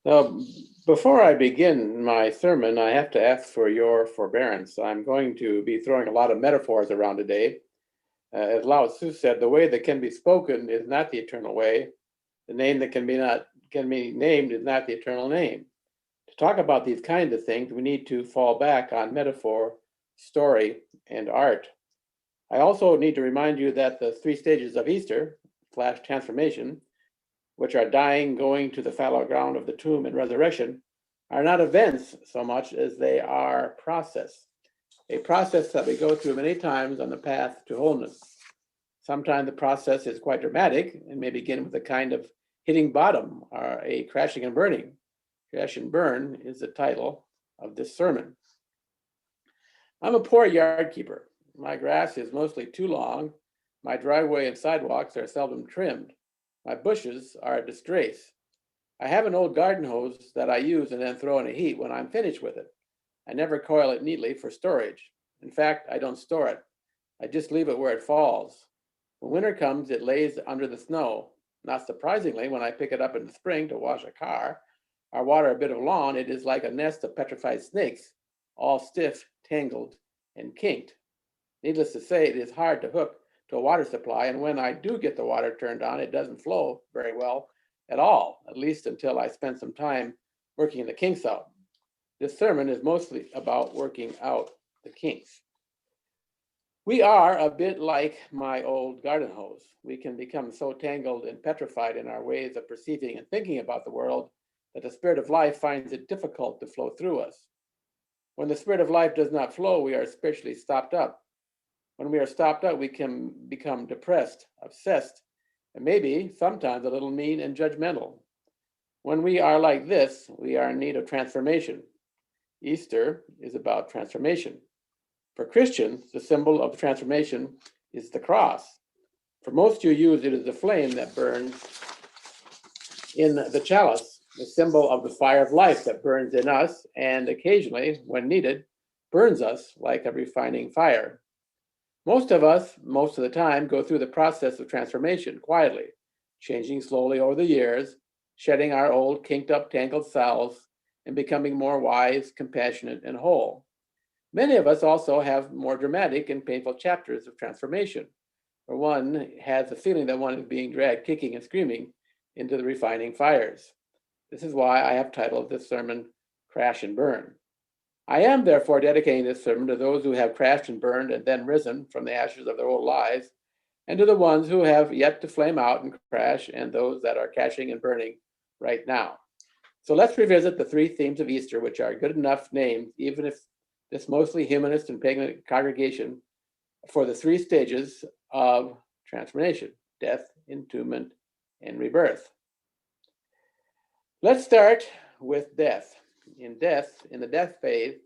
Now, before I begin my sermon, I have to ask for your forbearance. I'm going to be throwing a lot of metaphors around today. As Lao Tzu said, the way that can be spoken is not the eternal way. The name that can be named is not the eternal name. To talk about these kinds of things, we need to fall back on metaphor, story, and art. I also need to remind you that the three stages of Easter, slash transformation, which are dying, going to the fallow ground of the tomb, and resurrection, are not events so much as they are process, a process that we go through many times on the path to wholeness. Sometimes the process is quite dramatic and may begin with a kind of hitting bottom or a crashing and burning. Crash and burn is the title of this sermon. I'm a poor yard keeper. My grass is mostly too long. My driveway and sidewalks are seldom trimmed. My bushes are a disgrace. I have an old garden hose that I use and then throw in a heat when I'm finished with it. I never coil it neatly for storage. In fact, I don't store it. I just leave it where it falls. When winter comes, it lays under the snow. Not surprisingly, when I pick it up in the spring to wash a car or water a bit of lawn, it is like a nest of petrified snakes, all stiff, tangled, and kinked. Needless to say, it is hard to hook to a water supply, and when I do get the water turned on, it doesn't flow very well at all, at least until I spend some time working the kinks out. This sermon is mostly about working out the kinks. We are a bit like my old garden hose. We can become so tangled and petrified in our ways of perceiving and thinking about the world that the Spirit of life finds it difficult to flow through us. When the Spirit of life does not flow, we are spiritually stopped up. When we are stopped up, we can become depressed, obsessed, and maybe sometimes a little mean and judgmental. When we are like this, we are in need of transformation. Easter is about transformation. For Christians, the symbol of transformation is the cross. For most you use it as a flame that burns in the chalice, the symbol of the fire of life that burns in us and occasionally, when needed, burns us like a refining fire. Most of us, most of the time, go through the process of transformation quietly, changing slowly over the years, shedding our old, kinked up, tangled selves, and becoming more wise, compassionate, and whole. Many of us also have more dramatic and painful chapters of transformation, where one has the feeling that one is being dragged kicking and screaming into the refining fires. This is why I have titled this sermon, Crash and Burn. I am therefore dedicating this sermon to those who have crashed and burned and then risen from the ashes of their old lives, and to the ones who have yet to flame out and crash, and those that are crashing and burning right now. So let's revisit the three themes of Easter, which are good enough names, even if this mostly humanist and pagan congregation, for the three stages of transformation: death, entombment, and rebirth. Let's start with death. In the death phase,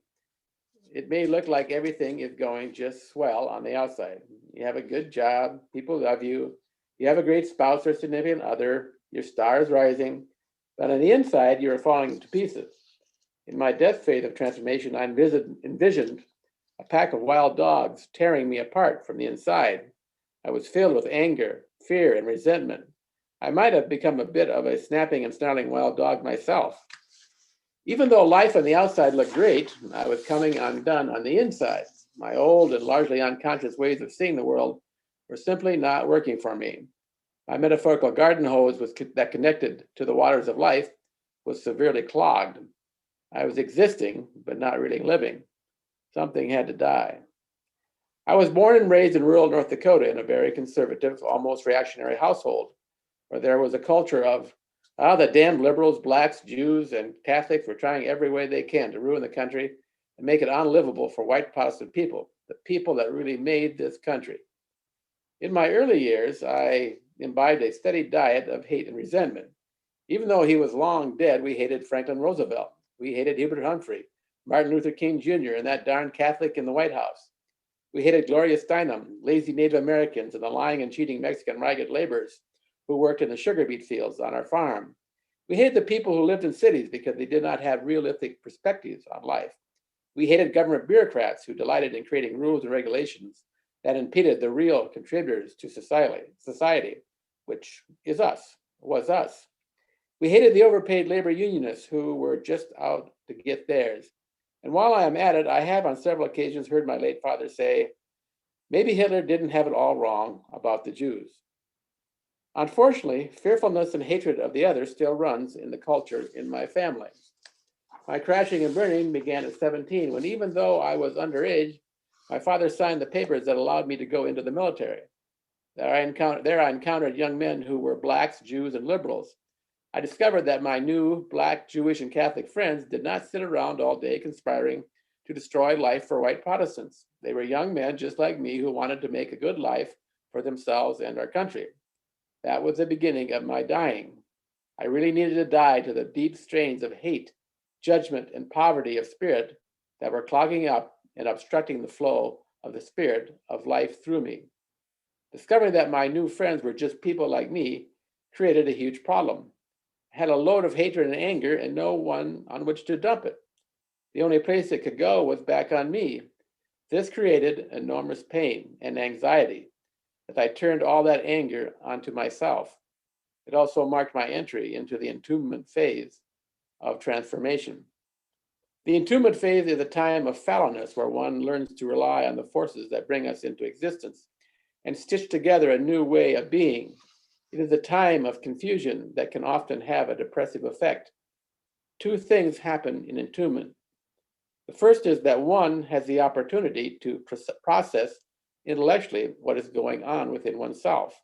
it may look like everything is going just swell on the outside. You have a good job, people love you, you have a great spouse or significant other, your star is rising, but on the inside, you are falling to pieces. In my death phase of transformation, I envisioned a pack of wild dogs tearing me apart from the inside. I was filled with anger, fear, and resentment. I might have become a bit of a snapping and snarling wild dog myself. Even though life on the outside looked great, I was coming undone on the inside. My old and largely unconscious ways of seeing the world were simply not working for me. My metaphorical garden hose that connected to the waters of life was severely clogged. I was existing, but not really living. Something had to die. I was born and raised in rural North Dakota in a very conservative, almost reactionary household, where there was a culture of, the damned liberals, blacks, Jews, and Catholics were trying every way they can to ruin the country and make it unlivable for white Protestant people, the people that really made this country. In my early years, I imbibed a steady diet of hate and resentment. Even though he was long dead, we hated Franklin Roosevelt. We hated Hubert Humphrey, Martin Luther King Jr., and that darn Catholic in the White House. We hated Gloria Steinem, lazy Native Americans, and the lying and cheating Mexican ragged laborers who worked in the sugar beet fields on our farm. We hated the people who lived in cities because they did not have realistic perspectives on life. We hated government bureaucrats who delighted in creating rules and regulations that impeded the real contributors to society, which was us. We hated the overpaid labor unionists who were just out to get theirs. And while I am at it, I have on several occasions heard my late father say, maybe Hitler didn't have it all wrong about the Jews. Unfortunately, fearfulness and hatred of the other still runs in the culture in my family. My crashing and burning began at 17, when even though I was underage, my father signed the papers that allowed me to go into the military. There I encountered young men who were blacks, Jews, and liberals. I discovered that my new black, Jewish, and Catholic friends did not sit around all day conspiring to destroy life for white Protestants. They were young men just like me who wanted to make a good life for themselves and our country. That was the beginning of my dying. I really needed to die to the deep strains of hate, judgment, and poverty of spirit that were clogging up and obstructing the flow of the spirit of life through me. Discovering that my new friends were just people like me created a huge problem. I had a load of hatred and anger and no one on which to dump it. The only place it could go was back on me. This created enormous pain and anxiety as I turned all that anger onto myself. It also marked my entry into the entombment phase of transformation. The entombment phase is a time of fallowness where one learns to rely on the forces that bring us into existence and stitch together a new way of being. It is a time of confusion that can often have a depressive effect. Two things happen in entombment. The first is that one has the opportunity to process intellectually what is going on within oneself.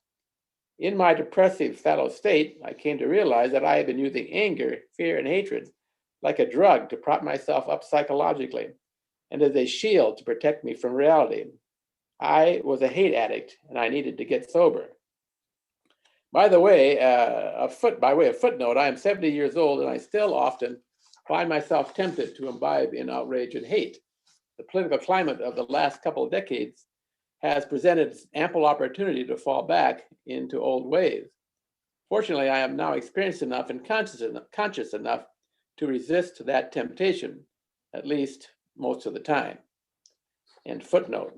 In my depressive fallow state, I came to realize that I had been using anger, fear, and hatred like a drug to prop myself up psychologically and as a shield to protect me from reality. I was a hate addict and I needed to get sober. By the way, by way of footnote, I am 70 years old and I still often find myself tempted to imbibe in outrage and hate. The political climate of the last couple of decades has presented ample opportunity to fall back into old ways. Fortunately, I am now experienced enough and conscious enough to resist that temptation, at least most of the time. And footnote.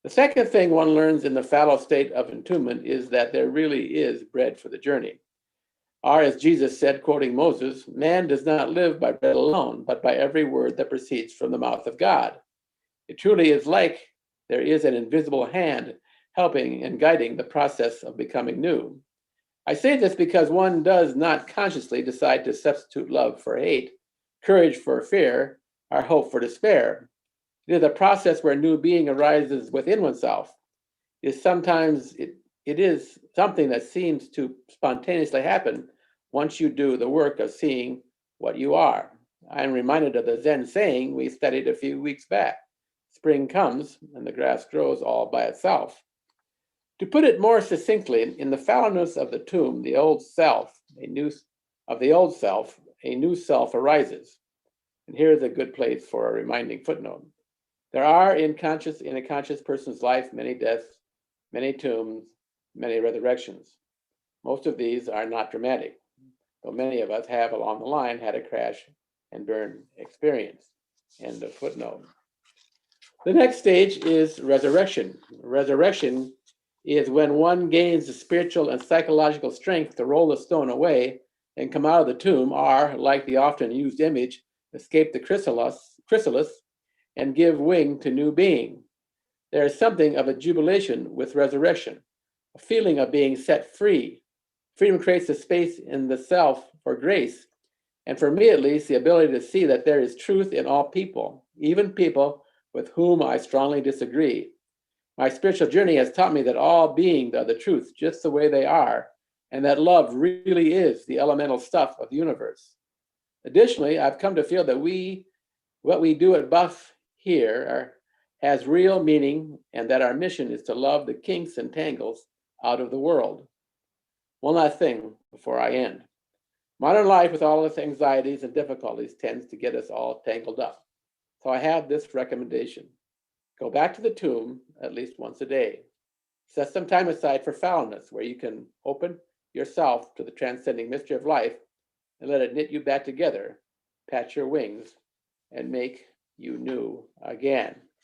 The second thing one learns in the fallow state of entombment is that there really is bread for the journey. Or as Jesus said, quoting Moses, man does not live by bread alone, but by every word that proceeds from the mouth of God. It truly is like there is an invisible hand helping and guiding the process of becoming new. I say this because one does not consciously decide to substitute love for hate, courage for fear, or hope for despair. It is a process where new being arises within oneself. It is something that seems to spontaneously happen once you do the work of seeing what you are. I am reminded of the Zen saying we studied a few weeks back. Spring comes and the grass grows all by itself. To put it more succinctly, in the fallowness of the tomb, a new self arises. And here's a good place for a reminding footnote. There are in a conscious person's life many deaths, many tombs, many resurrections. Most of these are not dramatic, though many of us have along the line had a crash and burn experience. End of footnote. The next stage is resurrection. Resurrection is when one gains the spiritual and psychological strength to roll the stone away and come out of the tomb, or, like the often used image, escape the chrysalis and give wing to new being. There is something of a jubilation with resurrection, a feeling of being set free. Freedom creates a space in the self for grace, and for me at least, the ability to see that there is truth in all people, even people with whom I strongly disagree. My spiritual journey has taught me that all beings are the truth, just the way they are, and that love really is the elemental stuff of the universe. Additionally, I've come to feel that what we do at Buff here has real meaning, and that our mission is to love the kinks and tangles out of the world. One last thing before I end. Modern life with all its anxieties and difficulties tends to get us all tangled up. So I have this recommendation. Go back to the tomb at least once a day. Set some time aside for foulness, where you can open yourself to the transcending mystery of life and let it knit you back together, patch your wings, and make you new again.